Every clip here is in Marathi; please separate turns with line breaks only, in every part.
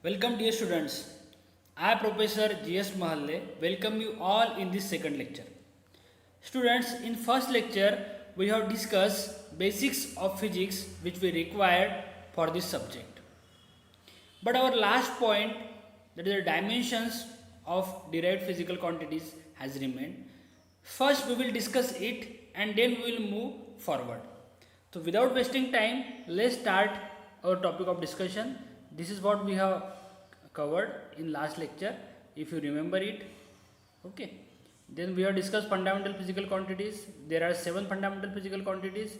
Welcome dear students. I Professor G.S. Mahalle welcome you all in this second lecture. Students, in first lecture we have discussed basics of physics which we required for this subject. But our last point, that is the dimensions of derived physical quantities, has remained. First we will discuss it and then we will move forward. So without wasting time, let's start our topic of discussion. This is what we have covered in last lecture, if you remember it. Okay. Then we have discussed fundamental physical quantities. There are 7 fundamental physical quantities,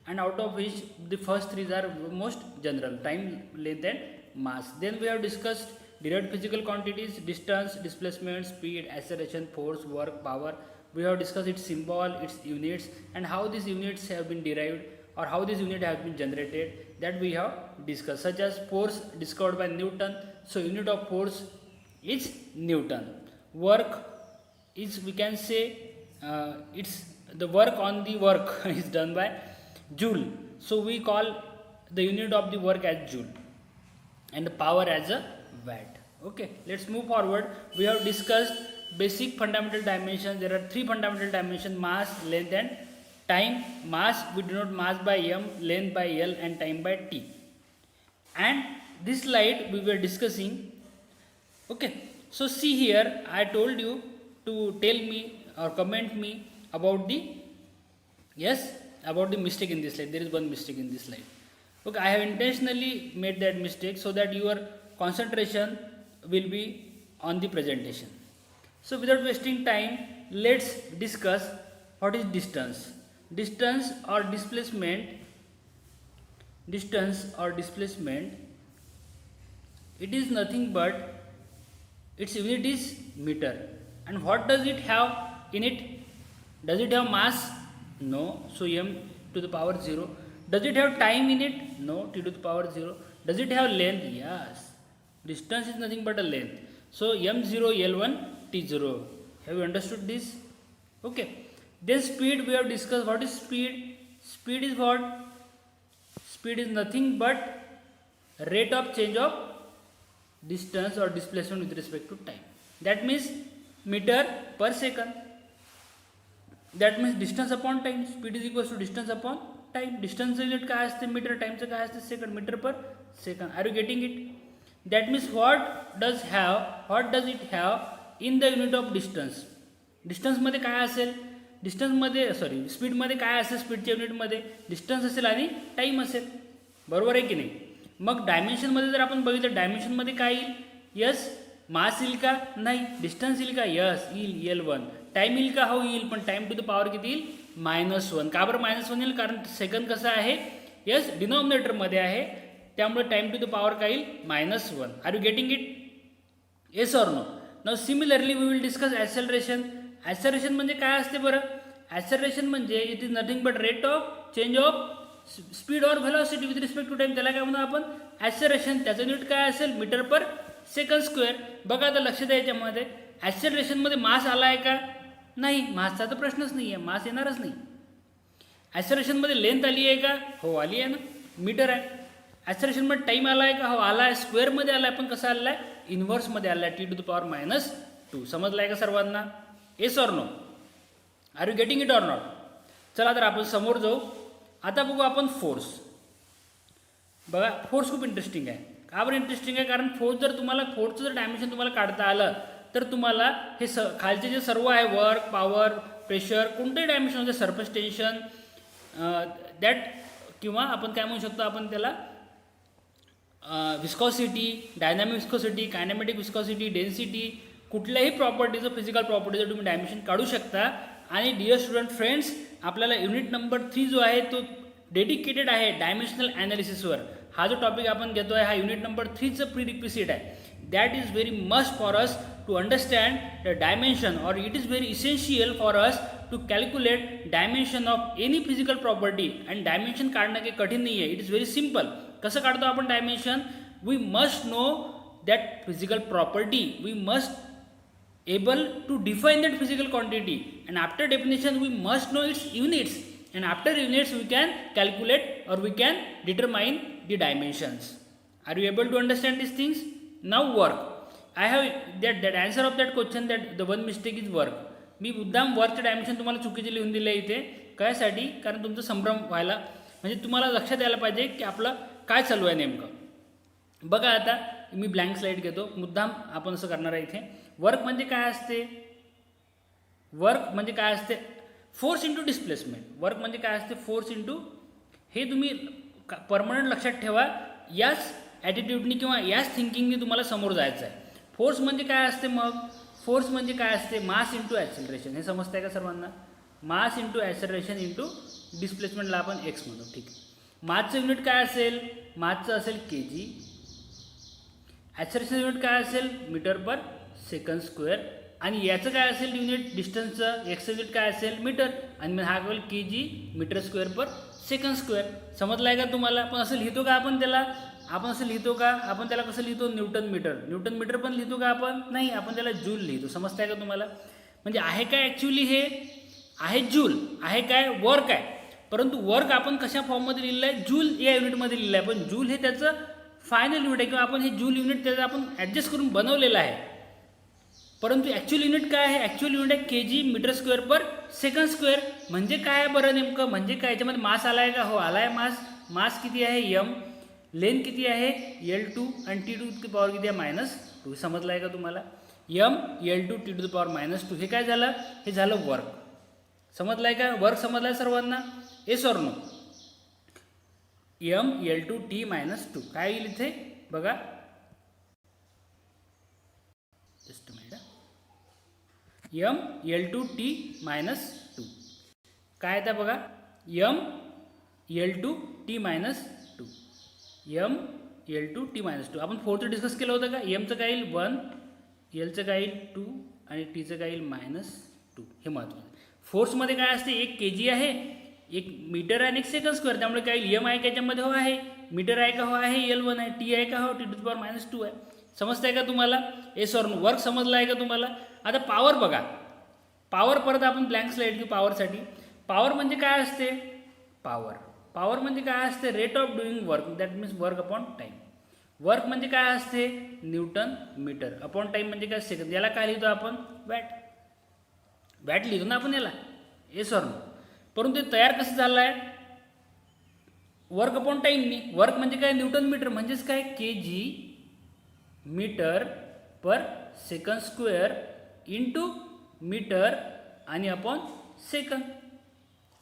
and out of which the first 3 are most general: time, length and mass. Then we have discussed derived physical quantities: distance, displacement, speed, acceleration, force, work, power. We have discussed its symbol, its units, and how these units have been derived or how this unit has been generated, that we have discussed, such as force discovered by Newton. So unit of force is Newton. Work is, we can say, it's the work on the work is done by Joule. So we call the unit of the work as Joule, and the power as a watt. Okay, let's move forward. We have discussed basic fundamental dimensions. There are 3 fundamental dimensions: mass, length and time. Mass we denote mass by m, length by l and time by t. And this slide we were discussing. Okay, so see here, I told you to tell me or comment me about the about the mistake in this slide. There is one mistake in this slide. Okay, I have intentionally made that mistake so that your concentration will be on the presentation. So without wasting time, let's discuss what is distance. Distance or displacement, it is nothing but its unit is meter. And what does it have in it? Does it have mass? No. So m to the power 0. Does it have time in it? No. T to the power 0. Does it have length? Yes. Distance is nothing but a length. So m0 l1 t0. Have you understood this? Okay. Then speed we have discussed. What is speed? Speed is what? Speed is nothing but rate of change of distance or displacement with respect to time. That means meter per second. That means distance upon time. Speed is equals to distance upon time. Distance unit काय असते meter, time चं काय असते second, meter per second. Are you getting it? That means what does it have in the unit of distance? Distance मध्ये काय असेल? डिस्टन्स मध्ये स्पीड मध्ये काय असेल? स्पीडच्या युनिट मध्ये डिस्टन्स असेल आणि टाइम असेल. बरोबर आहे की नाही? मग डायमेन्शन मध्ये जर आपण बघितलं, डायमेन्शन मध्ये काय येईल? यस, मास येईल का? नाही. डिस्टन्स येईल का? यस येईल, L1. टाइम येईल का? हो येईल, पण टाइम टू द पॉवर किती येईल? -1. का बरं -1 येईल? कारण सेकंड कसं आहे? यस, डिनॉमिनेटर मध्ये आहे, त्यामुळे टाइम टू द पॉवर काय येईल? -1. Are you getting it? Yes or no? Now similarly we will discuss acceleration. Acceleration म्हणजे काय असते बरं? ॲक्सेलरेशन म्हणजे it is nothing but rate of change of speed or velocity with respect to time. त्याला काय म्हणू आपण? ॲक्सेलरेशन. त्याचं युनिट काय असेल? Metre per second square. बघा आता लक्ष द्या याच्यामध्ये. ॲक्सेलरेशनमध्ये मास आला आहे का? नाही. मासचा तर प्रश्नच नाही आहे, मास येणारच नाही. ॲक्सेलरेशनमध्ये लेंथ आली आहे का? हो आली आहे ना, मीटर आहे. ॲक्सेलरेशनमध्ये टाईम आला आहे का? हो आला आहे. स्क्वेअरमध्ये आला आहे, पण कसा आला आहे? इन्व्हर्समध्ये आला आहे, T to the power -2. समजलं आहे का सर्वांना? Yes or no? Are you getting it or not? चला तर आपण समोर जाऊ. आता बघू आपण फोर्स. बघा, फोर्स खूप इंटरेस्टिंग आहे. का बरं इंटरेस्टिंग आहे? कारण फोर्स जर तुम्हाला, फोर्सचं जर डायमेन्शन तुम्हाला काढता आलं तर तुम्हाला हे खालचे जे सर्व आहे, वर्क, पॉवर, प्रेशर, कोणतेही डायमेन्शन म्हणजे सरफेस टेन्शन, दॅट, किंवा आपण काय म्हणू शकतो, आपण त्याला viscosity, dynamic viscosity, kinematic viscosity, density, कुठल्याही प्रॉपर्टीचं, फिजिकल प्रॉपर्टीचं तुम्ही डायमेन्शन काढू शकता. आणि डिअर स्टुडंट फ्रेंड्स, आपल्याला युनिट नंबर 3 जो आहे तो डेडिकेटेड आहे डायमेन्शनल ॲनालिसिसवर. हा जो टॉपिक आपण घेतो आहे, हा युनिट नंबर 3चं प्री रिक्विसिट आहे. That is very must for us to understand the dimension, और it is very essential for us to calculate dimension of any physical property. आणि डायमेन्शन काढणं काही कठीण नाही आहे, इट इज व्हेरी सिम्पल. कसं काढतो आपण dimension? We must know that physical property, we must able to define that physical quantity, and after definition we must know its units, and after units we can calculate or we can determine the dimensions. Are you able to understand these things? Now work. I have that answer of that question that the one mistake is work. मी मुद्दाम वर्कचं डायमेन्शन तुम्हाला चुकीचे लिहून दिलं आहे इथे. कायसाठी? कारण तुमचं संभ्रम व्हायला, म्हणजे तुम्हाला लक्षात यायला पाहिजे की आपलं काय चालू आहे नेमकं. बघा आता मी ब्लँक स्लाईड घेतो, मुद्दाम आपण असं करणार आहे इथे. वर्क म्हणजे काय असते? वर्क म्हणजे काय असते? Force into displacement. वर्क म्हणजे काय असते? फोर्स इंटू, हे तुम्ही परमनंट लक्षात ठेवा. याच ॲटिट्यूडनी किंवा याच थिंकिंगनी तुम्हाला समोर जायचं आहे. फोर्स म्हणजे काय असते मग? फोर्स म्हणजे काय असते? Mass into acceleration. हे समजतं आहे का सर्वांना? मास इंटू ॲक्सेलरेशन इंटू डिस्प्लेसमेंटला आपण एक्स म्हणू. ठीक आहे. मासचं युनिट काय असेल? मासचं असेल के जी. ॲक्सेलरेशन युनिट काय असेल? Metre per second square. आणि याचं काय असेल युनिट? डिस्टन्सचं एक्स युनिट काय असेल? मीटर. आणि हा होईल के जी मीटर स्क्वेअर पर सेकंड स्क्वेअर. समजलं आहे का तुम्हाला? पण असं लिहितो का आपण त्याला? आपण असं लिहितो का? आपण त्याला कसं लिहितो? Newton metre. न्यूटन मीटर पण लिहितो का आपण? नाही, आपण त्याला जूल लिहितो. समजतं आहे का तुम्हाला? म्हणजे आहे काय ॲक्च्युली? हे आहे जूल. आहे काय? वर्क आहे. परंतु वर्क आपण कशा फॉर्ममध्ये लिहिलं आहे? जूल या युनिटमध्ये लिहिलं आहे. पण जूल हे त्याचं फायनल युनिट आहे, किंवा आपण हे जूल युनिट त्याचं आपण ॲडजस्ट करून बनवलेलं आहे. परंतु ॲक्च्युअल युनिट काय आहे? ॲक्च्युअल युनिट आहे के जी मीटर स्क्वेअर पर सेकंड स्क्वेअर. म्हणजे काय आहे बरं नेमकं? म्हणजे काय? याच्यामध्ये मास आला आहे का? हो आला आहे मास. मास किती आहे? यम. लेंथ किती आहे? L2. आणि T2 की पॉवर किती आहे? -2. समजलं आहे का तुम्हाला? M L2 T2 power -2. हे काय झालं? हे झालं वर्क. समजलं आहे का? वर्क समजलं आहे सर्वांना? Yes or no? M L2 T -2 काय येईल इथे? बघा, just minute. M L2 T -2 काय येतं बघा? M L2 T -2. M L2 T -2. आपण फोर्थ डिस्कस केलं होतं का? यमचं काय येईल? 1, एलचं काय येईल? 2 आणि टीचं काय येईल? -2. हे महत्त्वाचं. फोर्समध्ये काय असते? एक के जी आहे, एक मीटर आहे आणि एक सेकंड स्क्वेअर. त्यामुळे काय येईल? यम आहे का याच्यामध्ये? हो आहे. मीटर आहे का? हो आहे. L1 आहे. टी आहे का? हो. T2 पॉवर -2 आहे. समजतं आहे का तुम्हाला? S or no? वर्क समजलं आहे का तुम्हाला? आता पॉवर बघा. पॉवर परत आपण ब्लँक स्लाईड घेऊ पॉवरसाठी. पॉवर म्हणजे काय असते? पॉवर म्हणजे काय असते? Rate of doing work, that means work upon time. Work म्हणजे काय असते? Newton metre. अपॉन टाईम म्हणजे काय? सेकंद. याला काय लिहितो आपण? वॅट. वॅट लिहितो ना आपण याला. Yes or no? परंतु ते तयार कसं झालं आहे? Work upon टाईमनी. वर्क म्हणजे काय? Newton metre. म्हणजेच काय? K G metre per second square into metre आणि अपॉन सेकंद.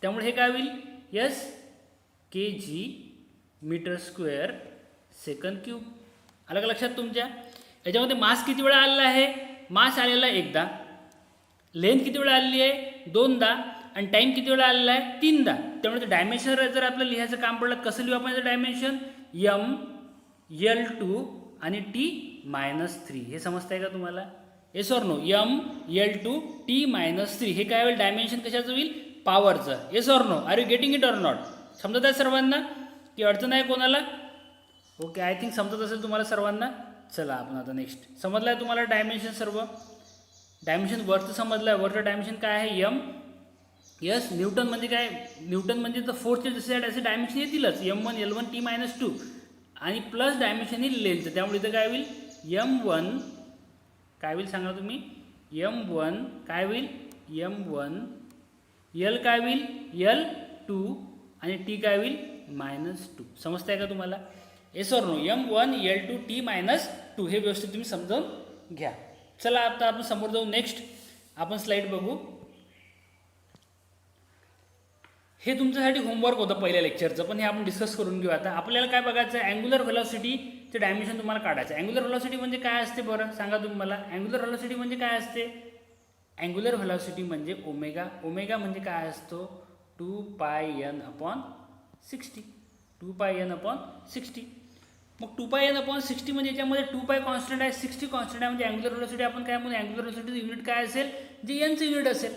त्यामुळे हे काय होईल? Yes, K G metre square second cube. आलं का लक्षात तुमच्या? याच्यामध्ये मास किती वेळा आलेला आहे? मास आलेला आहे एकदा. लेंथ किती वेळा आलेली आहे? 2दा. आणि टाईम किती वेळा आलेला आहे? 3दा. त्यामुळे ते डायमेन्शन जर आपलं लिहायचं काम पडलं, कसं लिहू आपण याचं डायमेन्शन? यम L2 आणि T -3. हे समजतं आहे का तुम्हाला? Yes or no? M L2 T -3. हे काय होईल? डायमेन्शन कशाचं होईल? पॉवरचं. Yes or no? Are you getting it or not? समजत आहे सर्वांना की अडचण आहे कोणाला? ओके, आय थिंक समजत असेल तुम्हाला सर्वांना. चला आपण आता नेक्स्ट. समजलं आहे तुम्हाला डायमेन्शन सर्व? डायमेन्शन वरचं समजलं आहे. वरचं डायमेन्शन काय आहे? यम. यस, न्यूटन म्हणजे काय? न्यूटन म्हणजे तर फोर्सचे जसे असे डायमेन्शन येतीलच. M1 L1 T -2 आणि प्लस डायमेन्शन येईल लेंथचं. त्यामुळे इथं काय होईल? M1 काय होईल सांगा तुम्ही? M1 काय होईल? M1 L काय होईल? L2 आणि T काय होईल? -2. समजतं आहे का तुम्हाला? Yes or no? M1 L2 T -2. हे व्यवस्थित तुम्ही समजावून घ्या. चला आता आपण समोर जाऊ. नेक्स्ट आपण स्लाईड बघू. हे तुमच्यासाठी होमवर्क होतं पहिल्या लेक्चरचं, पण हे आपण डिस्कस करून घेऊ. आता आपल्याला काय बघायचं आहे? अँग्युलर व्हेलॉसिटीचे डायमेन्शन तुम्हाला काढायचं. अँग्युलर व्हेलॉसिटी म्हणजे काय असते बरं सांगा तुम्ही मला? अँग्युलर व्हेलॉसिटी म्हणजे काय असते? अँग्युलर व्हेलॉसिटी म्हणजे ओमेगा. ओमेगा म्हणजे काय असतो? 2πn/60. 2πn/60. मग 2πn/60 म्हणजे याच्यामध्ये 2π कॉन्स्टंट आहे, 60 कॉन्स्टंट आहे. म्हणजे अँग्युलर व्हेलॉसिटी आपण काय म्हणू? अँग्युलर व्हेलॉसिटीचं युनिट काय असेल? जे एनचं युनिट असेल.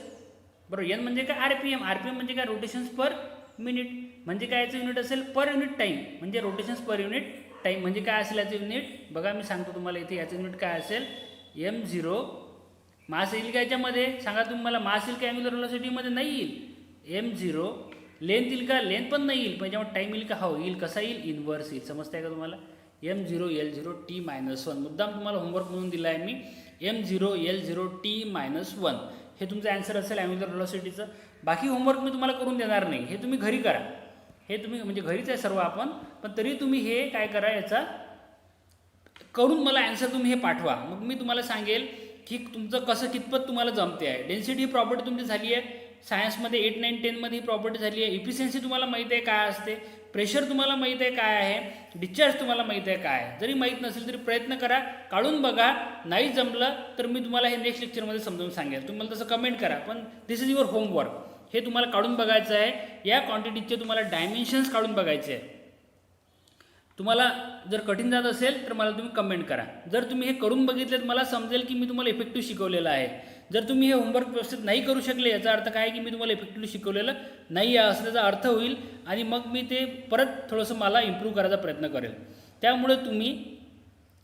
बरोबर. एन म्हणजे काय? RPM. RPM म्हणजे काय? Rotations per minute. म्हणजे काय याचं युनिट असेल? Per unit time. म्हणजे रोटेशन्स पर युनिट टाईम म्हणजे काय असेल याचं युनिट? बघा मी सांगतो तुम्हाला इथे. याचं युनिट काय असेल? M0. मास येईल का याच्यामध्ये? सांगा तुम्ही मला. मास येईल का अँग्युलर व्हेलॉसिटीमध्ये? नाही येईल. M0. लेंथ येईल का? लेंथ पण नाही येईल. पण याच्यामध्ये टाईम येईल का? हो येईल. कसा येईल? इनवर्स येईल. समजतं आहे का तुम्हाला? m0l0t-1. मुद्दाम तुम्हाला होमवर्क म्हणून दिला आहे मी m0l0t-1. हे तुमचं ॲन्सर असेल ॲन्ग्युलर व्हेलॉसिटीचं. बाकी होमवर्क मी तुम्हाला करून देणार नाही, हे तुम्ही घरी करा. हे तुम्ही म्हणजे घरीच आहे सर्व आपण, पण तरी तुम्ही हे काय करा, याचा करून मला ॲन्सर तुम्ही हे पाठवा. मग मी तुम्हाला सांगेल की तुमचं कसं कितपत तुम्हाला जमते आहे. डेन्सिटी ही प्रॉपर्टी तुमची झाली आहे सायन्समध्ये 8, 9, 10मध्ये ही प्रॉपर्टी झाली आहे. इफिशियन्सी तुम्हाला माहीत आहे काय असते, प्रेशर तुम्हाला माहीत आहे काय आहे, डिस्चार्ज तुम्हाला माहीत आहे काय आहे. जरी माहीत नसेल तरी प्रयत्न करा, काढून बघा. नाही जमलं तर मी तुम्हाला हे नेक्स्ट लेक्चरमध्ये समजावून सांगेल. तुम्ही मला तसं कमेंट करा, पण दिस इज युअर होमवर्क. हे तुम्हाला काढून बघायचं आहे. या क्वांटिटीचे तुम्हाला डायमेन्शन्स काढून बघायचे आहे. तुम्हाला जर कठीण जात असेल तर मला तुम्ही कमेंट करा. जर तुम्ही हे करून बघितले तर मला समजेल की मी तुम्हाला इफेक्टिव्ह शिकवलेलं आहे. जर तुम्ही हे होमवर्क व्यवस्थित नाही करू शकले, याचा अर्थ काय की मी तुम्हाला इफेक्टिव्हली शिकवलेलं नाही आहे असं त्याचा अर्थ होईल, आणि मग मी ते परत थोडंसं मला इम्प्रूव्ह करायचा प्रयत्न करेल. त्यामुळे तुम्ही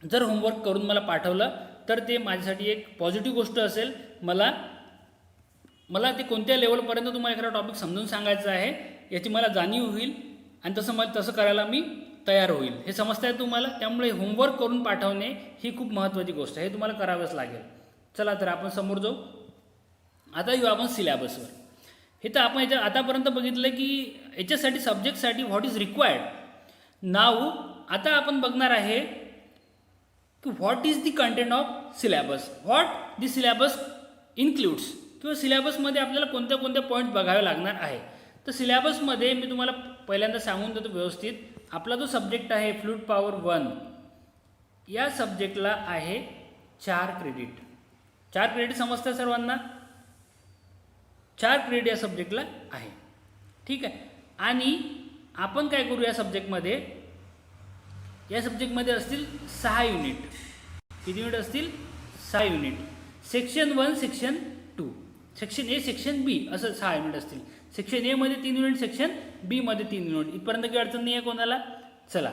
जर होमवर्क करून मला पाठवलं तर ते माझ्यासाठी एक पॉझिटिव्ह गोष्ट असेल. मला ते कोणत्या लेवलपर्यंत तुम्हाला एखादा टॉपिक समजून सांगायचं आहे याची मला जाणीव होईल, आणि तसं करायला मी तयार होईल. हे समजतं आहे तुम्हाला. त्यामुळे होमवर्क करून पाठवणे ही खूप महत्त्वाची गोष्ट आहे. हे तुम्हाला करावंच लागेल. चला तर आपण समोर जाऊ. आता येऊ आपण सिलॅबसवर. हे तर आपण आतापर्यंत बघितलं की याच्यासाठी सब्जेक्टसाठी व्हॉट इज रिक्वायर्ड. नाऊ आता आपण बघणार आहे की what is the content of syllabus, what the syllabus includes, किंवा सिलॅबसमध्ये आपल्याला कोणत्या कोणत्या पॉईंट्स बघावे लागणार आहे. तर सिलॅबसमध्ये मी तुम्हाला पहिल्यांदा सांगून देतो व्यवस्थित. आपला जो सब्जेक्ट आहे फ्लूइड पॉवर 1, या सब्जेक्टला आहे 4 क्रेडिट. 4 क्रेडिट समजतात सर्वांना. 4 क्रेडिट या सब्जेक्टला आहे. ठीक आहे. आणि आपण काय करू या सब्जेक्टमध्ये असतील 6 युनिट. किती युनिट असतील? 6 unit. Section 1, section 2, section A, section B असं 6 युनिट असतील. सेक्शन ए मध्ये 3 युनिट, सेक्शन बी मध्ये 3 युनिट. इथपर्यंत काही अडचण नाही आहे कोणाला. चला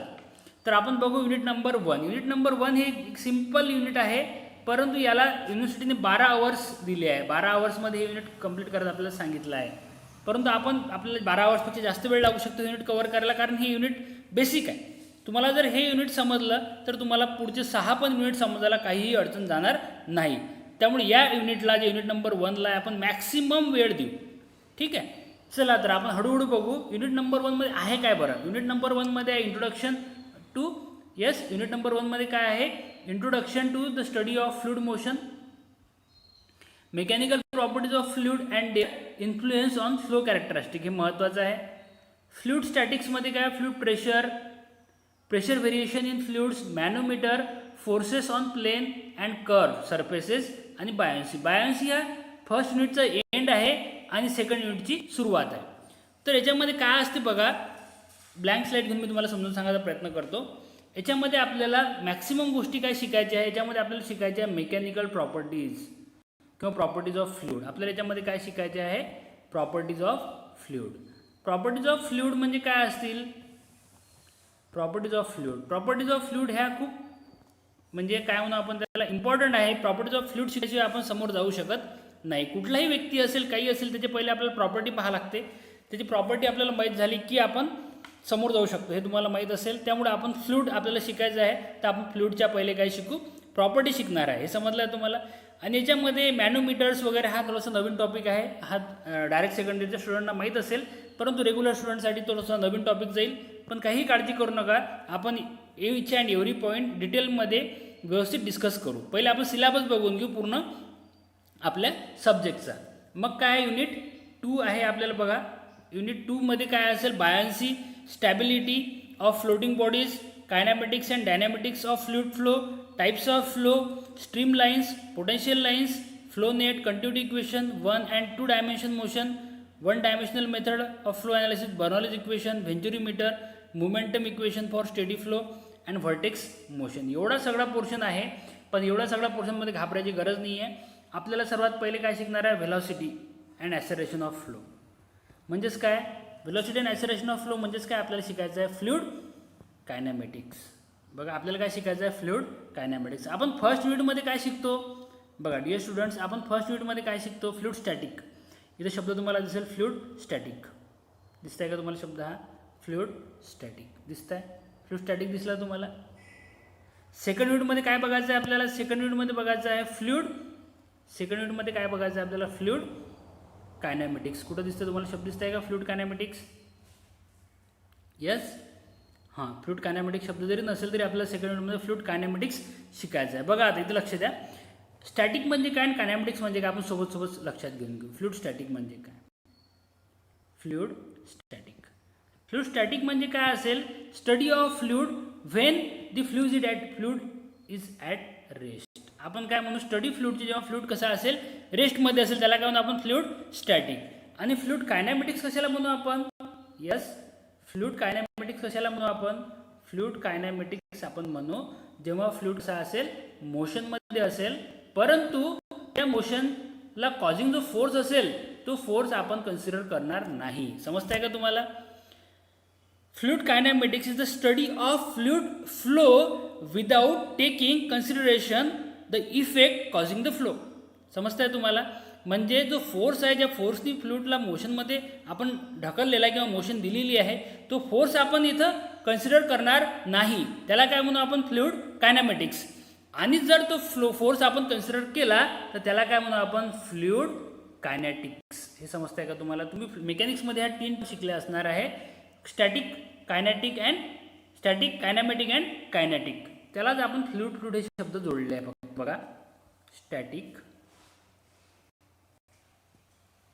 तर आपण बघू युनिट नंबर 1. युनिट नंबर 1 हे एक सिम्पल युनिट आहे, परंतु याला युनिव्हर्सिटीने 12 आवर्स दिले आहे. 12 आवर्समध्ये हे युनिट कंप्लीट करायचं आपल्याला सांगितलं आहे. परंतु आपल्याला 12 आवर्सपेक्षा जास्त वेळ लागू शकतो युनिट कव्हर करायला, कारण हे युनिट बेसिक आहे. तुम्हाला जर हे युनिट समजलं तर तुम्हाला पुढचे 6 पण युनिट समजायला काहीही अडचण जाणार नाही. त्यामुळे या युनिटला, जे युनिट नंबर 1ला आपण मॅक्सिमम वेळ देऊ. ठीक आहे. चला तर आपण हळूहळू बघू युनिट नंबर 1मध्ये आहे काय. बरं, युनिट नंबर 1मध्ये आहे introduction to, yes, unit number 1मध्ये काय आहे? Introduction to the study of fluid motion, mechanical properties of fluid and their influence on flow characteristic. हे महत्त्वाचं आहे. फ्लूइड स्टॅटिक्समध्ये काय? Fluid pressure variation in fluids, manometer, forces on plane and curve surfaces, आणि बायोन्सी. बायोन्सी हा फर्स्ट युनिटचा एंड आहे आणि सेकंड युनिटची सुरुवात आहे. तर याच्यामध्ये काय असते बघा, ब्लँक स्लाईड घेऊन मी तुम्हाला समजून सांगायचा प्रयत्न करतो. याच्यामध्ये आपल्याला मॅक्सिमम गोष्टी काय शिकायच्या आहे. याच्यामध्ये आपल्याला शिकायच्या आहे मेकॅनिकल प्रॉपर्टीज किंवा प्रॉपर्टीज ऑफ फ्लुइड. आपल्याला याच्यामध्ये काय शिकायचे आहे? Properties of fluid. Properties of fluid म्हणजे काय असतील? प्रॉपर्टीज ऑफ फ्लुइड ह्या खूप म्हणजे काय म्हणून आपण त्याला इम्पॉर्टंट आहे. प्रॉपर्टीज ऑफ फ्लुइड शिकायशिवाय आपण समोर जाऊ शकत नाही. कुठलाही व्यक्ती असेल, काही असेल, त्याचे पहिले आपल्याला प्रॉपर्टी पाहावं लागते. त्याची प्रॉपर्टी आपल्याला माहीत झाली की आपण समोर जाऊ शकतो. हे तुम्हाला माहीत असेल. त्यामुळे आपण फ्लुइड आपल्याला शिकायचं आहे, तर आपण फ्लुइडच्या पहिले काय शिकू? प्रॉपर्टी शिकणार आहे. हे समजलं आहे तुम्हाला. आणि याच्यामध्ये मॅनोमीटर्स वगैरे हा थोडासा नवीन टॉपिक आहे. हा डायरेक्ट सेकंडरीच्या स्टुडंटना माहीत असेल, परंतु रेग्युलर स्टुडंटसाठी थोडासा नवीन टॉपिक जाईल. पण काही काळजी करू नका, आपण एच अँड एव्हरी पॉईंट डिटेलमध्ये व्यवस्थित डिस्कस करू. पहिले आपण सिलॅबस बघून घेऊ पूर्ण आपल्या सब्जेक्टचा. मग काय युनिट 2 आहे आपल्याला बघा. युनिट 2मध्ये काय असेल? Buoyancy, stability of floating bodies, kinematics and dynamics of fluid flow, types of flow, stream lines, potential lines, flow net, continuity equation, 1 and 2 dimension motion, 1 dimensional method of flow analysis, Bernoulli's equation, venturimeter, momentum equation for steady flow and vortex motion. एवढा सगळा पोर्शन आहे. पण एवढा सगळा पोर्शनमध्ये घाबरायची गरज नाही आहे. आपल्याला सर्वात पहिले काय शिकणार आहे? Velocity and acceleration of flow. म्हणजेच काय? Velocity and acceleration of flow म्हणजेच काय? आपल्याला शिकायचं आहे फ्लुइड कायनॅमेटिक्स. बघा, आपल्याला काय शिकायचं आहे? फ्लुइड कायनॅमेटिक्स. आपण फर्स्ट युनिटमध्ये काय शिकतो? बघा डिअर स्टुडंट्स, आपण फर्स्ट युनिटमध्ये काय शिकतो? Fluid static. इथे शब्द तुम्हाला दिसेल फ्लुइड स्टॅटिक. दिसत आहे का तुम्हाला शब्द? हा फ्लुइड स्टॅटिक दिसत आहे. फ्लुइड स्टॅटिक दिसला तुम्हाला? सेकंड युनिटमध्ये काय बघायचं आहे आपल्याला? सेकंड युनिटमध्ये बघायचं आहे फ्लुइड. सेकंड युनिटमध्ये काय बघायचं आहे आपल्याला? फ्लुइड कायनॅमेटिक्स. कुठं दिसतं तुम्हाला शब्द दिसत आहे का फ्लुइड कायनॅमेटिक्स? यस, हां, फ्लुइड कायनॅमेटिक्स शब्द जरी नसेल तरी आपल्याला सेकंड युनिटमध्ये फ्लुइड कायनॅमेटिक्स शिकायचं आहे. बघा आता इथं लक्ष द्या, स्टॅटिक म्हणजे काय आणि कायनॅमेटिक्स म्हणजे काय आपण सोबत सोबत लक्षात घेऊन घेऊ. फ्लुइड स्टॅटिक म्हणजे काय? Fluid static. फ्लुइड स्टॅटिक म्हणजे काय असेल? Study of fluid when the fluid is at rest. आपण काय म्हणू? स्टडी फ्लुइडची जेव्हा फ्लुइड कसा असेल? रेस्टमध्ये असेल, त्याला काय म्हणू आपण? Fluid static. आणि फ्लुइड कायनॅमेटिक्स कशाला म्हणू आपण? यस, फ्लुइड कायनॅमेटिक्स कशाला म्हणू आपण? फ्लुइड कायनॅमेटिक्स आपण म्हणू जेव्हा फ्लुइड कसा असेल? मोशनमध्ये असेल, परंतु त्या मोशनला कॉजिंग जो फोर्स असेल तो फोर्स आपण कन्सिडर करणार नाही. समजताय का तुम्हाला? Fluid kinematics is the study of fluid flow without taking consideration the effect causing the flow. समजताय तुम्हाला? म्हणजे जो फोर्स आहे, ज्या फोर्सनी फ्लुइडला मोशनमध्ये आपण ढकललेला आहे किंवा मोशन दिलेली आहे, तो फोर्स आपण इथं कन्सिडर करणार नाही. त्याला काय म्हणू आपण? फ्लुइड कायनॅमेटिक्स. आणि जर तो फोर्स आपण कन्सिडर केला तर त्याला काय म्हणू आपण? फ्लुइड कायनॅटिक्स. हे समजतंय का तुम्हाला? तुम्ही मेकॅनिक्समध्ये ह्या 3 शिकले असणार आहे, static, kinetic and static, kinematic and kinetic. त्यालाच आपण फ्लुइड हे शब्द जोडले आहे. बघा, स्टॅटिक,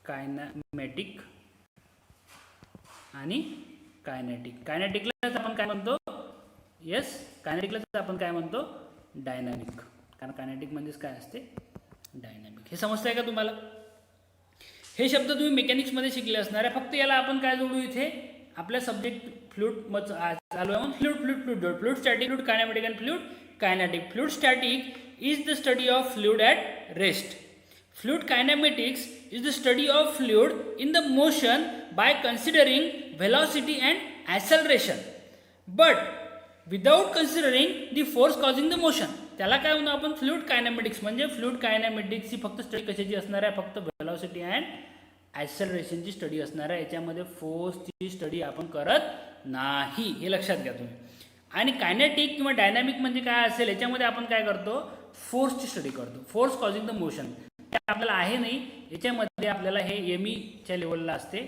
कायनॅमेटिक आणि कायनॅटिक. कायनॅटिकलाच आपण काय म्हणतो? यस, कायनॅटिकलाच आपण काय म्हणतो? डायनॅमिक. कारण कायनॅटिक म्हणजेच काय असते? डायनॅमिक. हे समजतंय का तुम्हाला? हे शब्द तुम्ही मेकॅनिक्समध्ये शिकले असणार आहे. फक्त याला आपण काय जोडू? इथे आपल्या सब्जेक्ट फ्लुइड चालू आहे, fluid static, fluid kinematic and fluid kinetic. Fluid static is the study of fluid at rest. Fluid kinematics is the study of fluid in the motion by considering velocity and acceleration, but without considering the force causing the motion. त्याला काय म्हणू आपण? फ्लुइड कायनॅमेटिक्स. म्हणजे फ्लुइड कायनॅमेटिक्सची फक्त स्टडी कशाची असणार आहे? फक्त व्हेलॉसिटी अँड ॲक्सेलरेशनची स्टडी असणार आहे. याच्यामध्ये फोर्सची स्टडी आपण करत नाही, हे लक्षात घ्या तुम्ही. आणि कायनॅटिक किंवा डायनॅमिक म्हणजे काय असेल? याच्यामध्ये आपण काय करतो? फोर्सची स्टडी करतो, फोर्स कॉजिंग द मोशन. आपल्याला आहे नाही, याच्यामध्ये आपल्याला हे ME लेवलला असते,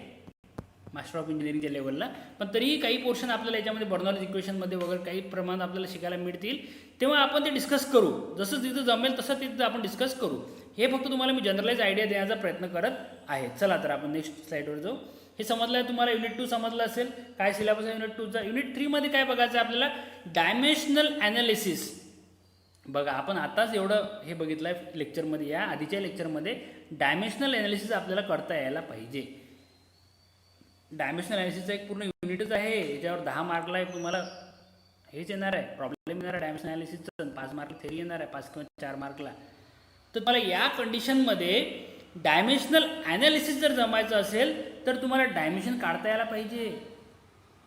मास्टर ऑफ इंजिनिअरिंगच्या लेवलला. पण तरीही काही पोर्शन आपल्याला याच्यामध्ये बर्नॉलिस इक्वेशनमध्ये वगैरे काही प्रमाणात आपल्याला शिकायला मिळतील. तेव्हा आपण ते डिस्कस करू, जसं तिथं जमेल तसं तिथं आपण डिस्कस करू. हे फक्त तुम्हाला मी जनरलाइज आयडिया देण्याचा प्रयत्न करत आहे. चला तर आपण नेक्स्ट स्लाईडवर जाऊ. हे समजलं आहे तुम्हाला? युनिट 2 समजलं असेल. काय सिलेबस आहे युनिट 2चा? युनिट 3 मध्ये काय बघायचं आपल्याला? Dimensional analysis. बघा, आपण आताच एवढं हे बघितलं आहे लेक्चरमध्ये. या आधीच्या लेक्चरमध्ये डायमेन्शनल ॲनालिसिस आपल्याला करता यायला पाहिजे. डायमेन्शनल ॲनालिसिसचा एक पूर्ण युनिटच आहे. याच्यावर 10 मार्कला तुम्हाला हेच येणार आहे, प्रॉब्लेम येणार आहे डायमेन्शनल ॲनालिसिसचं. 5 मार्क थेरी येणार आहे, 5 किंवा 4 मार्कला. तर तुम्हाला या कंडिशनमध्ये डायमेन्शनल ॲनालिसिस जर जमायचं असेल तर तुम्हाला डायमेन्शन काढता यायला पाहिजे.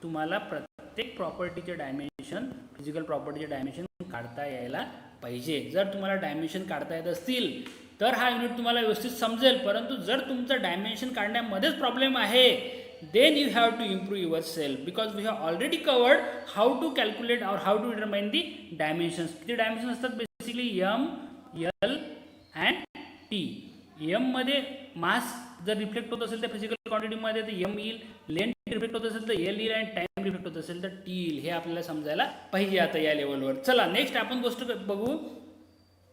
तुम्हाला प्रत्येक प्रॉपर्टीचे डायमेन्शन, फिजिकल प्रॉपर्टीचे डायमेन्शन काढता यायला पाहिजे. जर तुम्हाला डायमेन्शन काढता येत असतील तर हा युनिट तुम्हाला व्यवस्थित समजेल. परंतु जर तुमचं डायमेन्शन काढण्यामध्येच प्रॉब्लेम आहे, then you have to improve yourself, because we have already covered how to calculate or how to determine the dimensions. किती डायमेन्शन असतात? Basically M, L and T. M मध्ये मास जर रिफ्लेक्ट होत असेल तर फिजिकल क्वांटिटीमध्ये तर M येईल, लेंथ रिफ्लेक्ट होत असेल तर L येईल, आणि टाइम रिफ्लेक्ट होत असेल तर T येईल. हे आपल्याला समजायला पाहिजे आता या लेवलवर. चला नेक्स्ट आपण गोष्ट बघू.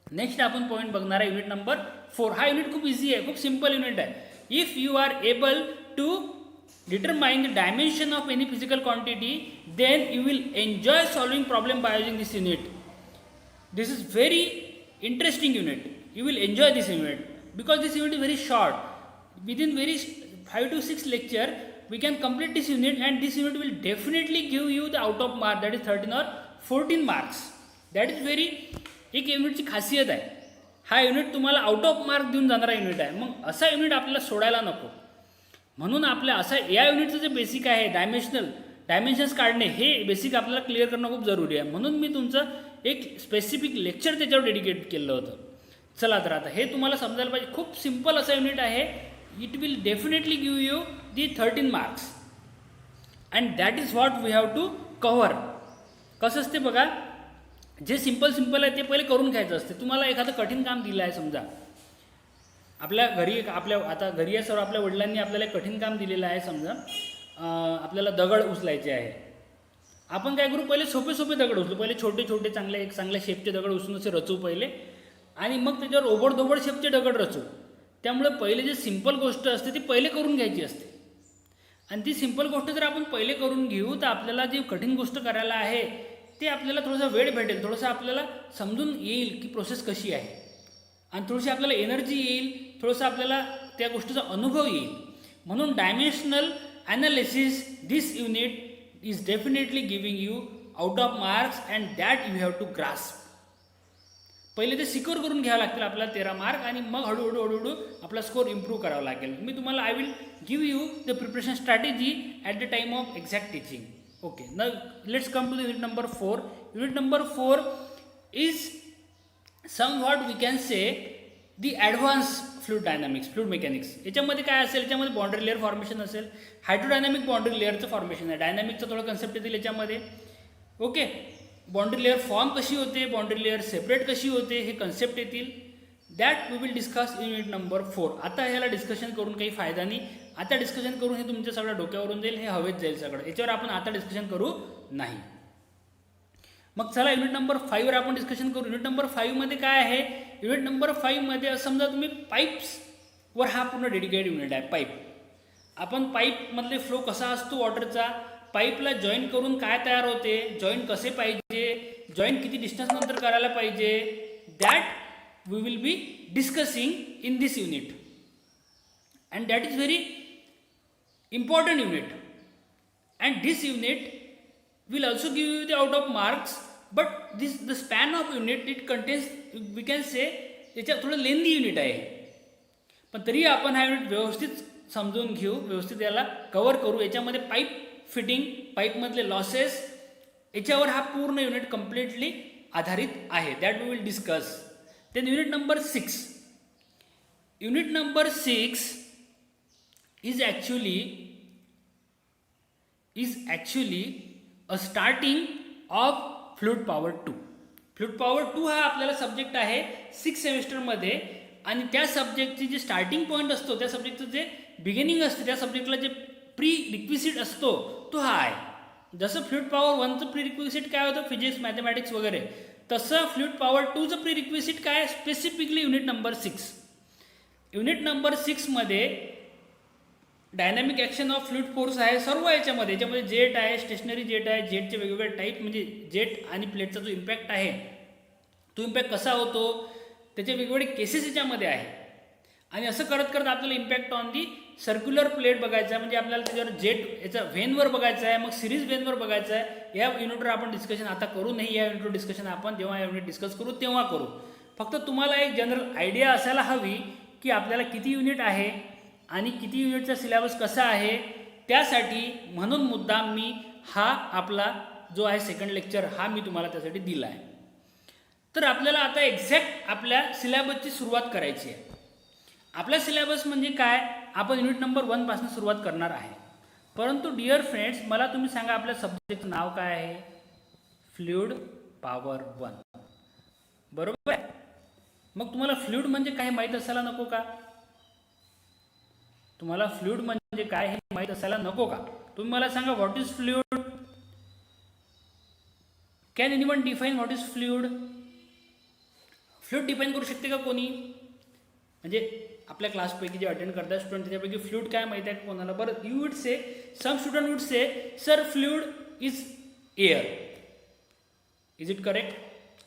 नेक्स्ट आपण पॉईंट बघणार आहे युनिट नंबर 4. हा युनिट खूप इझी आहे, खूप सिंपल युनिट आहे. If you are able to determine the dimension of any physical quantity, then you will enjoy solving problem by using this unit. This is very interesting unit. You will enjoy this unit because this unit is very short. Within very 5 to 6 lecture we can complete this unit, and this unit will definitely give you the out of mark, that is 13 or 14 marks. That is very एक युनिटची खासियत आहे. हा युनिट तुम्हाला आउट ऑफ मार्क देऊन जाणारा युनिट आहे. मग असा युनिट आपल्याला सोडायला नको. म्हणून आपल्या असं या युनिटचं जे बेसिक आहे डायमेन्शन्स काढणे, हे बेसिक आपल्याला क्लिअर करणं खूप जरुरी आहे. म्हणून मी तुमचं एक स्पेसिफिक लेक्चर त्याच्यावर डेडिकेट केलं होतं. चला तर आता हे तुम्हाला समजायला पाहिजे. खूप सिम्पल असं युनिट आहे. It will definitely give you the 13 marks, and that is what we have to cover. कसं असते बघा, जे सिंपल आहे ते पहिले करून घ्यायचं असते. तुम्हाला एखादं कठीण काम दिलं आहे समजा, आपल्या घरी आता घरी आहे सर्व, आपल्या वडिलांनी आपल्याला एक कठीण काम दिलेलं आहे समजा, आपल्याला दगड उचलायचे आहे. आपण काय करू, पहिले सोपे दगड उचलू, पहिले छोटे चांगल्या शेपचे दगड उचलून असे रचू पहिले, आणि मग त्याच्यावर ओबड शेपचे दगड रचू. त्यामुळे पहिले जे सिंपल गोष्ट असते ती पहिले करून घ्यायची असते, आणि ती सिंपल गोष्ट जर आपण पहिले करून घेऊ तर आपल्याला जी कठीण गोष्ट करायला आहे ते आपल्याला थोडासा वेळ भेटेल, थोडंसं आपल्याला समजून येईल की प्रोसेस कशी आहे, आणि थोडीशी आपल्याला एनर्जी येईल, थोडंसं आपल्याला त्या गोष्टीचा अनुभव येईल. म्हणून dimensional analysis this unit is definitely giving you out of marks and that you have to grasp. पहिले ते सिक्युअर करून घ्यावं लागतील आपल्याला 13 मार्क, आणि मग हळूहळू आपला स्कोर इम्प्रूव्ह करावा लागेल. मी तुम्हाला I will give you the preparation strategy at the time of exact teaching. Okay, now let's come to the unit number 4. Unit number 4 is somewhat we can say the advance fluid dynamics, fluid mechanics. याच्यामध्ये काय असेल, याच्यामध्ये बाउंड्री लेअर फॉर्मेशन असेल, हायड्रोडायनामिक बाउंड्री लेअरचं फॉर्मेशन आहे, डायनामिकचं थोडं कन्सेप्ट येतील याच्यामध्ये. ओके, बाउंड्री लेअर फॉर्म कशी होते, बाउंड्री लेअर सेपरेट कशी होते, हे कन्सेप्ट येतील. That we will discuss in unit number 4. आता ह्याला डिस्कशन करून काही फायदा नाही, आता डिस्कशन करून हे तुमच्या सगळ्या डोक्यावरून जाईल, हे हवेत जाईल सगळं, याच्यावर आपण आता डिस्कशन करू नाही. मग चला युनिट नंबर 5वर आपण डिस्कशन करू. युनिट नंबर 5मध्ये काय आहे, युनिट नंबर 5मध्ये समजा तुम्ही पाईप्सवर हा पूर्ण डेडिकेटेड युनिट आहे. पाईप, आपण पाईपमधले फ्लो कसा असतो वॉटरचा, पाईपला जॉईन करून काय तयार होते, जॉईन कसे पाहिजे, जॉईन किती डिस्टन्स नंतर करायला पाहिजे, that we will be discussing in this unit, and that is very important unit. And this unit will also give you the out of marks, but the span of unit it contains, we can say याच्यात थोडं लेंदी युनिट आहे, पण तरी आपण हा युनिट व्यवस्थित समजून घेऊ, व्यवस्थित याला कव्हर करू. याच्यामध्ये पाईप फिटिंग, पाईपमधले लॉसेस, याच्यावर हा पूर्ण युनिट कम्प्लिटली आधारित आहे. That we will discuss. Then unit number 6. Unit number 6 is actually a starting of fluid power 2. Fluid power 2 हा आपल्याला सब्जेक्ट आहे 6 सेमिस्टरमध्ये, आणि त्या सब्जेक्टची जे स्टार्टिंग पॉईंट असतो, त्या सब्जेक्टचं जे बिगिनिंग असते, त्या सब्जेक्टला जे प्री रिक्विजिट असतो तो हा आहे. जसं फ्लूइड पॉवर 1चं प्री रिक्विजिट काय होतं, फिजिक्स, मॅथमॅटिक्स वगैरे, तसं फ्लूइड पॉवर 2चं प्री रिक्विजिट काय, specifically unit number 6. Unit number 6मध्ये dynamic action of fluid force आहे सर्व. याच्यामध्ये जेट आहे, स्टेशनरी जेट आहे, जेटचे वेगवेगळे टाईप, म्हणजे जेट आणि प्लेटचा जो इम्पॅक्ट आहे तो इम्पॅक्ट कसा होतो, त्याचे वेगवेगळे केसेस याच्यामध्ये आहे. आणि असं करत करत आपल्याला impact on the circular plate बघायचा आहे, म्हणजे आपल्याला त्याच्यावर जेट याचा व्हेनवर बघायचं आहे, मग सिरीज व्हेनवर बघायचं आहे. या युनिटवर आपण डिस्कशन आता करू नाही, या युनिटवर डिस्कशन आपण जेव्हा युनिट डिस्कस करू तेव्हा करू. फक्त तुम्हाला एक जनरल आयडिया असायला हवी की आपल्याला किती युनिट आहे आणि किती युनिटचा सिलेबस कसा आहे. त्यासाठी म्हणून मुद्दाम मी हा आपला जो आहे सेकंड लेक्चर हा मी तुम्हाला त्यासाठी दिला आहे. तर आपल्याला आता एक्झॅक्ट आपल्या सिलेबसची सुरुवात करायची आहे. आपला सिलेबस म्हणजे काय, आपण युनिट नंबर 1 पासून सुरुवात करणार आहे. परंतु डिअर फ्रेंड्स, मला तुम्ही सांगा आपल्या सब्जेक्टचं नाव काय आहे, फ्लूइड पॉवर 1, बरोबर आहे. मग तुम्हाला फ्लूइड म्हणजे काय माहीत असायला नको का, तुम्हाला फ्लूइड म्हणजे काय हे माहीत असायला नको का. तुम्ही मला सांगा what is fluid, can anyone define what is fluid. Fluid define करू शकते का कोणी, म्हणजे आपल्या क्लासपैकी जे अटेंड करतात स्टुडंट त्याच्यापैकी फ्लूइड काय माहिती आहे कोणाला. बरं, you would say, some student would say, sir fluid is air. Is it correct?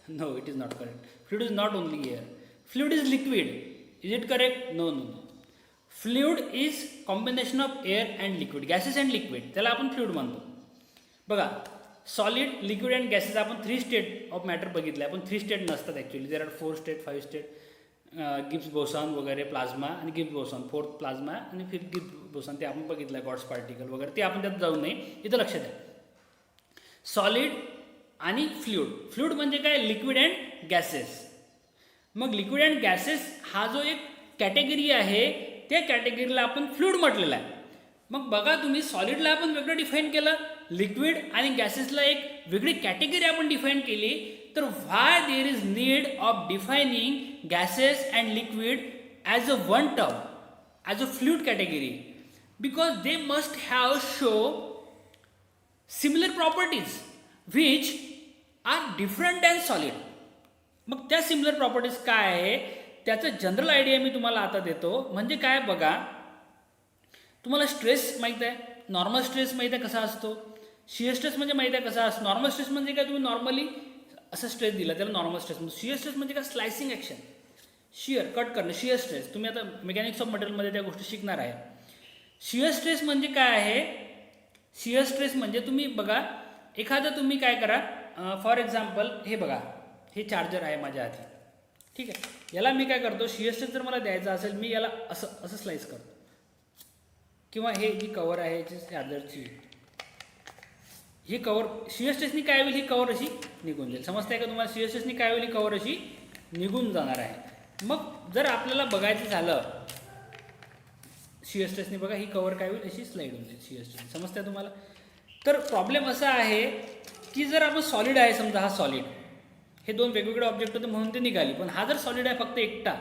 No, it is not correct. Fluid is not only air. Fluid is liquid. Is it correct? No no no. Fluid is combination of air and liquid, gases and liquid, त्याला आपण फ्लूइड म्हणतो. बघा, सॉलिड, लिक्विड अँड गॅसेस आपण 3 स्टेट ऑफ मॅटर बघितलं आहे, पण 3 स्टेट नसतात actually. There are 4 state, 5 state, Gibbs boson वगैरे, प्लाझ्मा आणि गिब्स बोसॉन, 4th प्लाझ्मा आणि 5th गिब्स बोसॉन, ते आपण बघितलं आहे, गॉड्स पार्टिकल वगैरे, ते आपण त्यात जाऊ नये, इथं लक्षात आहे. सॉलिड आणि फ्लूइड. फ्लूइड म्हणजे काय, लिक्विड अँड गॅसेस. मग लिक्विड अँड गॅसेस हा जो एक कॅटेगरी आहे, त्या कॅटेगरीला आपण फ्लूइड म्हटलेलं आहे. मग बघा तुम्ही, सॉलिडला आपण वेगळं डिफाईन केलं, लिक्विड आणि गॅसेसला एक वेगळी कॅटेगरी आपण डिफाईन केली, तर why there is need of defining gases and liquid as a one term, as a fluid category, because they must have show similar properties which are different than solid. मग त्या सिमिलर प्रॉपर्टीज काय आहे त्याचं जनरल आयडिया मी तुम्हाला आता देतो. म्हणजे काय बघा, तुम्हाला स्ट्रेस माहीत आहे, नॉर्मल स्ट्रेस माहीत आहे कसा असतो, शियर स्ट्रेस म्हणजे माहीत आहे कसा असतो. नॉर्मल स्ट्रेस म्हणजे काय, तुम्ही नॉर्मली असं स्ट्रेस दिला त्याला नॉर्मल स्ट्रेस म्हणतो. शियर स्ट्रेस म्हणजे काय, स्लायसिंग ॲक्शन, शियर कट करणं, शियर स्ट्रेस. तुम्ही आता मेकॅनिक्स ऑफ मटेरियलमध्ये त्या गोष्टी शिकणार आहे. शियर स्ट्रेस म्हणजे काय आहे, शियर स्ट्रेस म्हणजे तुम्ही बघा एखादं तुम्ही काय करा, फॉर एक्झाम्पल हे बघा, हे चार्जर आहे माझ्या हाती, ठीक आहे. याला मी काय करतो, शियर स्ट्रेस जर मला द्यायचा असेल मी याला असं असं स्लाइस करतो, किंवा हे जी कवर आहे याची चार्जरची, ही कवर शियर स्ट्रेसनी काय होईल, ही कवर अशी निघून जाईल. समजते का तुम्हाला, शियर स्ट्रेसनी काय होईल, ही कवर अशी निघून जाणार आहे. मग जर आपल्याला बघायचं झालं शियर स्ट्रेसनी, बघा ही कवर काय होईल, अशी स्लाईड होऊन जाईल शियर स्ट्रेस. समजते तुम्हाला. तर प्रॉब्लेम असा आहे की जर आपण सॉलिड आहे, समजा हा सॉलिड, हे दोन वेगवेगळे ऑब्जेक्ट होते म्हणून ते निघाली, पण हा जर सॉलिड आहे फक्त एकटा,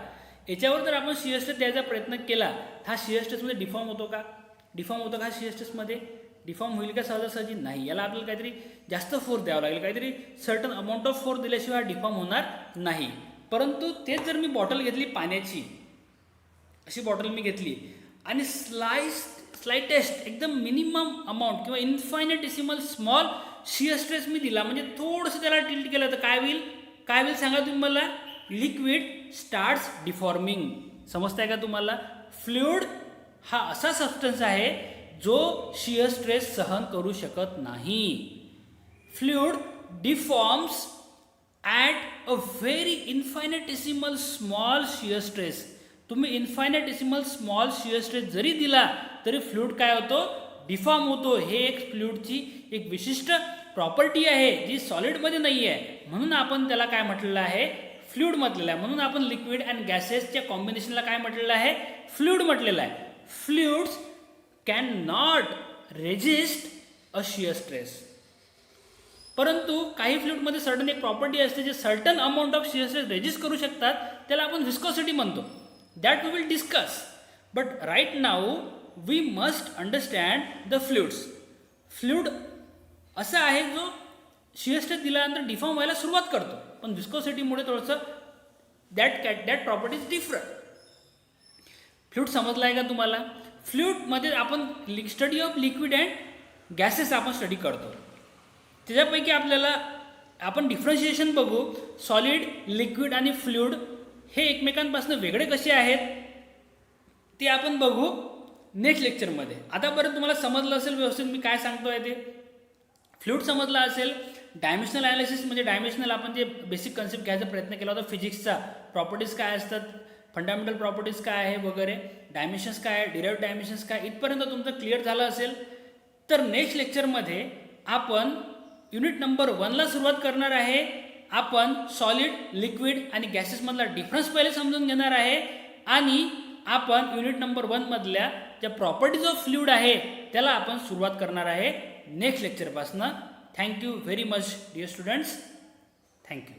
याच्यावर जर आपण शियर स्ट्रेस द्यायचा प्रयत्न केला, हा शियर स्ट्रेसमध्ये डिफॉर्म होतो का, डिफॉर्म होतो का हा शियर स्ट्रेसमध्ये, डिफॉर्म होईल का सहजासहजी नाही. याला आपल्याला काहीतरी जास्त फोर्स द्यावा लागेल, काहीतरी सर्टन अमाऊंट ऑफ फोर्स दिल्याशिवाय डिफॉर्म होणार नाही. परंतु तेच जर मी बॉटल घेतली पाण्याची, अशी बॉटल मी घेतली आणि स्लाइटेस्ट एकदम मिनिमम अमाऊंट किंवा इन्फायनेटेसिमल स्मॉल शियर स्ट्रेस मी दिला, म्हणजे थोडंसं त्याला टिल्ट केलं, तर काय होईल, काय होईल सांगा तुम्ही मला, लिक्विड स्टार्ट्स डिफॉर्मिंग. समजताय का तुम्हाला. फ्लुइड हा असा सबस्टन्स आहे जो शियर स्ट्रेस सहन करू शकत नाही. Fluid deforms at a very infinitesimal small shear stress. तुम्ही इन्फायनेटेसिमल स्मॉल शियर स्ट्रेस जरी दिला तरी फ्लुइड काय होतो, डिफॉर्म होतो. हे एक फ्लुइडची एक विशिष्ट प्रॉपर्टी आहे जी सॉलिडमध्ये नाही आहे, म्हणून आपण त्याला काय म्हटलेलं आहे, फ्लुइड म्हटलेलं आहे. म्हणून आपण लिक्विड अँड गॅसेसच्या कॉम्बिनेशनला काय म्हटलेलं आहे, फ्लुइड म्हटलेलं आहे. Fluids can not resist a shear stress. परंतु काही फ्लुइडमध्ये सर्टन एक प्रॉपर्टी असते जे certain amount of shear stress resist करू शकतात, त्याला आपण व्हिस्कोसिटी म्हणतो. That we will discuss. But right now we must understand the fluids. Fluid असा आहे जो शियर स्ट्रेस दिल्यानंतर डिफॉर्म व्हायला सुरुवात करतो, पण व्हिस्कोसिटीमुळे थोडंसं that property is different. Fluid समजला आहे का तुम्हाला. फ्लुइडमध्ये आपण study of liquid and gases आपण स्टडी करतो. त्याच्यापैकी आपल्याला आपण डिफरन्शिएशन बघू. सॉलिड, लिक्विड आणि फ्लुइड हे एकमेकांपासून वेगळे कसे आहेत ते आपण बघू नेक्स्ट लेक्चरमध्ये. आतापर्यंत तुम्हाला समजलं असेल व्यवस्थित मी काय सांगतोय ते. फ्लुइड समजला असेल. डायमेन्शनल ॲनालिसिस म्हणजे डायमेन्शनल आपण जे बेसिक कन्सेप्ट घ्यायचा प्रयत्न केला होता फिजिक्सचा, प्रॉपर्टीज काय असतात, फंडामेंटल प्रॉपर्टीज काय आहे वगैरे, डायमेन्शन्स काय आहे, डिराइव्ड डायमेन्शन्स काय, इथपर्यंत तुमचं क्लिअर झालं असेल तर नेक्स्ट लेक्चरमध्ये आपण युनिट नंबर 1ला सुरुवात करणार आहे. आपण सॉलिड, लिक्विड आणि गॅसेसमधला डिफरन्स पहिले समजून घेणार आहे आणि आपण युनिट नंबर 1मधल्या ज्या प्रॉपर्टीज ऑफ फ्लुइड आहे त्याला आपण सुरुवात करणार आहे नेक्स्ट लेक्चरपासून. Thank you very much dear students. Thank you.